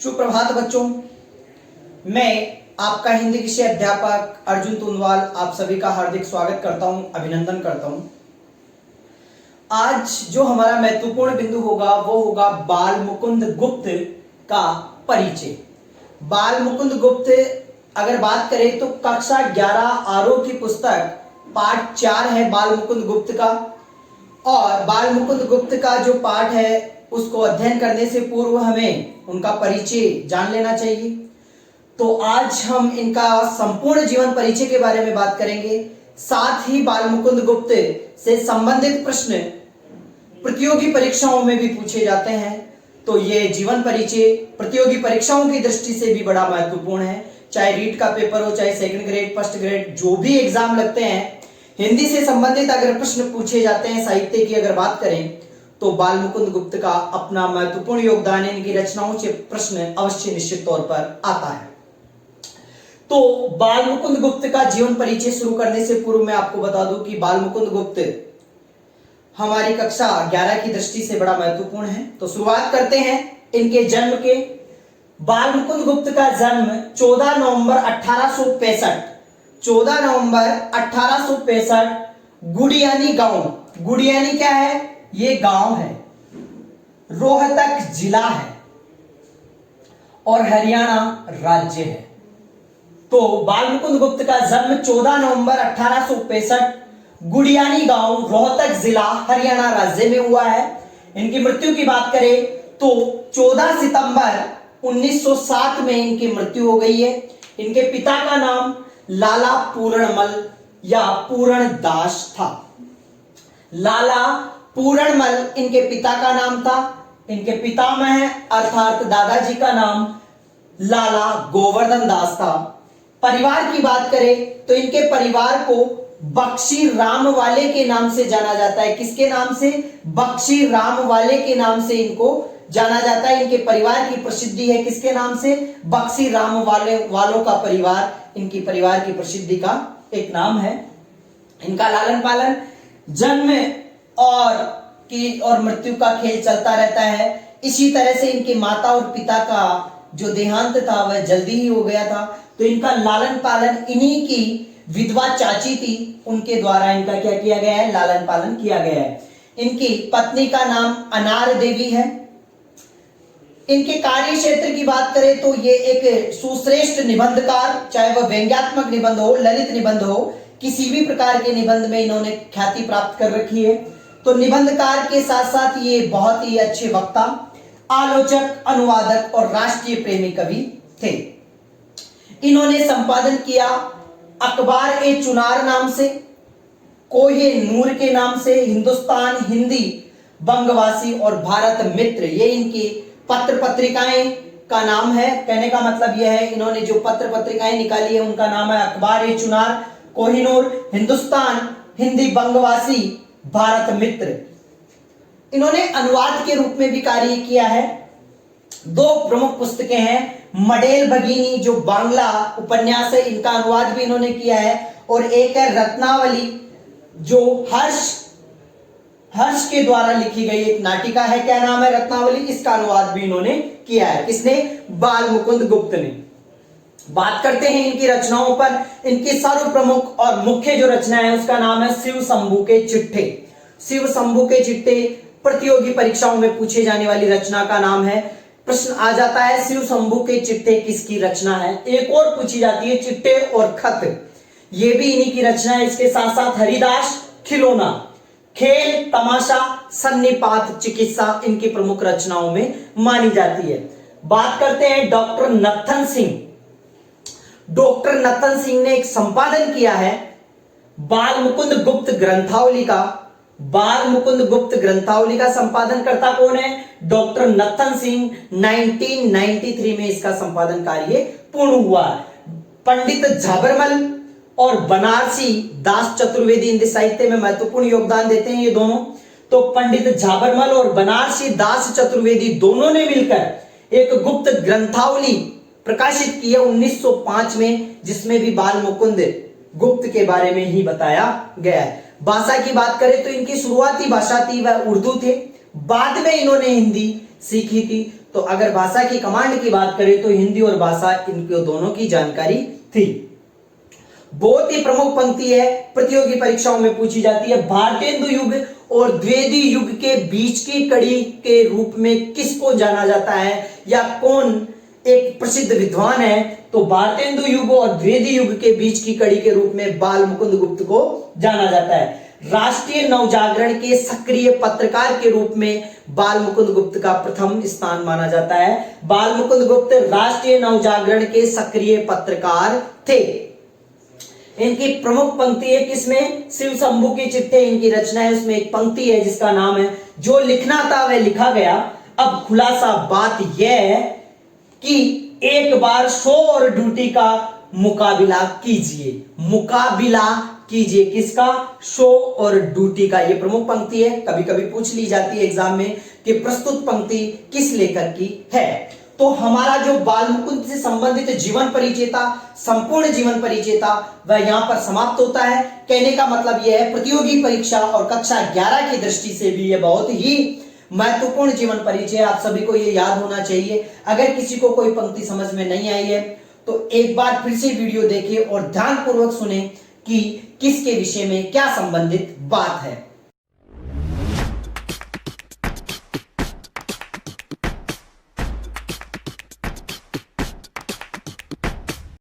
सुप्रभात बच्चों, मैं आपका हिंदी विषय अध्यापक अर्जुन तुंदवाल आप सभी का हार्दिक स्वागत करता हूं, अभिनंदन करता हूं। आज जो हमारा महत्वपूर्ण बिंदु होगा वो होगा बाल मुकुंद गुप्त का परिचय। बाल मुकुंद गुप्त अगर बात करें तो कक्षा 11 आरोह की पुस्तक पाठ 4 है बाल मुकुंद गुप्त का, और बाल मुकुंद गुप्त का जो पाठ है उसको अध्ययन करने से पूर्व हमें उनका परिचय जान लेना चाहिए। तो आज हम इनका संपूर्ण जीवन परिचय के बारे में बात करेंगे। साथ ही बाल मुकुंद गुप्त से संबंधित प्रश्न प्रतियोगी परीक्षाओं में भी पूछे जाते हैं, तो ये जीवन परिचय प्रतियोगी परीक्षाओं की दृष्टि से भी बड़ा महत्वपूर्ण है। चाहे रीट का पेपर हो, चाहे सेकंड ग्रेड, फर्स्ट ग्रेड, जो भी एग्जाम लगते हैं, हिंदी से संबंधित अगर प्रश्न पूछे जाते हैं, साहित्य की अगर बात करें, तो बाल मुकुंद गुप्त का अपना महत्वपूर्ण योगदान है। इनकी रचनाओं से प्रश्न अवश्य निश्चित तौर पर आता है। तो बाल मुकुंद गुप्त का जीवन परिचय शुरू करने से पूर्व मैं आपको बता दूं कि बाल मुकुंद गुप्त हमारी कक्षा 11 की दृष्टि से बड़ा महत्वपूर्ण है। तो शुरुआत करते हैं इनके जन्म के। बाल मुकुंद गुप्त का जन्म 14 नवंबर 1865 गुड़ियानी गांव, गुड़ियानी क्या है? ये गांव है, रोहतक जिला है और हरियाणा राज्य है। तो बाल मुकुंद गुप्त का जन्म 14 नवंबर 1865 गुड़ियानी गांव, रोहतक जिला, हरियाणा राज्य में हुआ है। इनकी मृत्यु की बात करें तो 14 सितंबर 1907 में इनकी मृत्यु हो गई है। इनके पिता का नाम लाला पूरणमल या पूरणदास था। लाला पूरणमल इनके पिता का नाम था। इनके पितामह अर्थात दादाजी का नाम लाला गोवर्धन दास था। परिवार की बात करें तो इनके परिवार को बख्शी राम वाले के नाम से जाना जाता है। किसके नाम से? बख्शी राम वाले के नाम से इनको जाना जाता है। इनके परिवार की प्रसिद्धि है किसके नाम से? बख्शी राम वालों का परिवार इनकी परिवार की प्रसिद्धि का एक नाम है। इनका लालन पालन, जन्म और मृत्यु का खेल चलता रहता है। इसी तरह से इनके माता और पिता का जो देहांत था वह जल्दी ही हो गया था। तो इनका लालन पालन इन्हीं की विधवा चाची थी, उनके द्वारा इनका क्या किया गया है? लालन पालन किया गया है। इनकी पत्नी का नाम अनार देवी है। इनके कार्य क्षेत्र की बात करें तो ये एक सुश्रेष्ठ निबंधकार, चाहे वह व्यंग्यात्मक निबंध हो, ललित निबंध हो, किसी भी प्रकार के निबंध में इन्होंने ख्याति प्राप्त कर रखी है। तो निबंधकार के साथ साथ ये बहुत ही अच्छे वक्ता, आलोचक, अनुवादक और राष्ट्रीय प्रेमी कवि थे। इन्होंने संपादन किया अखबार ए चुनार नाम से, कोहे नूर के नाम से, हिंदुस्तान, हिंदी, बंगवासी और भारत मित्र, ये इनकी पत्र पत्रिकाएं का नाम है। कहने का मतलब यह है इन्होंने जो पत्र पत्रिकाएं निकाली है उनका नाम है अखबार ए चुनार, कोहिनूर, हिंदुस्तान, हिंदी, बंगवासी, भारत मित्र। इन्होंने अनुवाद के रूप में भी कार्य किया है। 2 प्रमुख पुस्तकें हैं, मडेल भगिनी जो बांग्ला उपन्यास है, इनका अनुवाद भी इन्होंने किया है, और एक है रत्नावली जो हर्ष के द्वारा लिखी गई एक नाटिका है। क्या नाम है? रत्नावली। इसका अनुवाद भी इन्होंने किया है। किसने? बाल मुकुंद गुप्त ने। बात करते हैं इनकी रचनाओं पर। इनकी सर्व प्रमुख और मुख्य जो रचना है उसका नाम है शिव शंभू के चिट्ठे। शिव शंभू के चिट्ठे प्रतियोगी परीक्षाओं में पूछे जाने वाली रचना का नाम है। प्रश्न आ जाता है शिव शंभू के चिट्ठे किसकी रचना है? एक और पूछी जाती है चिट्ठे और खत, ये भी इन्हीं की रचना है। इसके साथ साथ हरिदास, खिलौना, खेल, तमाशा, सन्निपात, चिकित्सा इनकी प्रमुख रचनाओं में मानी जाती है। बात करते हैं डॉक्टर नत्थन सिंह। डॉक्टर नत्थन सिंह ने एक संपादन किया है बाल मुकुंद गुप्त ग्रंथावली का। बाल मुकुंद गुप्त ग्रंथावली का संपादन करता कौन है? डॉक्टर नत्थन सिंह। 1993 में इसका संपादन कार्य पूर्ण हुआ। पंडित झाबरमल और बनारसी दास चतुर्वेदी हिंदी साहित्य में महत्वपूर्ण योगदान देते हैं ये दोनों। तो पंडित झाबरमल और बनारसी दास चतुर्वेदी दोनों ने मिलकर एक गुप्त ग्रंथावली प्रकाशित की है 1905 में, जिसमें भी बाल मुकुंद गुप्त के बारे में ही बताया गया है। भाषा की बात करें तो इनकी शुरुआती भाषा थी वह उर्दू थे। बाद में इन्होंने हिंदी सीखी थी। तो अगर भाषा की कमांड की बात करें तो हिंदी और भाषा इनको दोनों की जानकारी थी। बहुत ही प्रमुख पंक्ति है, प्रतियोगी परीक्षाओं में पूछी जाती है। भारतेंदु युग और द्विवेदी युग के बीच की कड़ी के रूप में किसको जाना जाता है, या कौन एक प्रसिद्ध विद्वान है? तो भारतेंदु युग और द्विवेदी युग के बीच की कड़ी के रूप में बाल मुकुंद गुप्त को जाना जाता है। राष्ट्रीय नवजागरण के सक्रिय पत्रकार के रूप में बाल मुकुंद गुप्त का प्रथम स्थान माना जाता है। बाल मुकुंद गुप्त राष्ट्रीय नवजागरण के सक्रिय पत्रकार थे। इनकी प्रमुख पंक्ति है किसमें? शिव शंभू की चिट्ठी इनकी रचना है, उसमें एक पंक्ति है जिसका नाम है जो लिखना था वह लिखा गया, अब खुलासा बात यह है कि एक बार शो और ड्यूटी का मुकाबिला कीजिए। मुकाबिला कीजिए किसका? शो और ड्यूटी का। यह प्रमुख पंक्ति है, कभी कभी पूछ ली जाती है एग्जाम में कि प्रस्तुत पंक्ति किस लेखक की है। तो हमारा जो बाल मुकुंद से संबंधित जीवन परिचय था, संपूर्ण जीवन परिचय था, वह यहां पर समाप्त होता है। कहने का मतलब यह है प्रतियोगी परीक्षा और कक्षा 11 की दृष्टि से भी यह बहुत ही महत्वपूर्ण जीवन परिचय, आप सभी को यह याद होना चाहिए। अगर किसी को कोई पंक्ति समझ में नहीं आई है तो एक बार फिर से वीडियो देखिए और ध्यानपूर्वक सुने कि किसके विषय में क्या संबंधित बात है।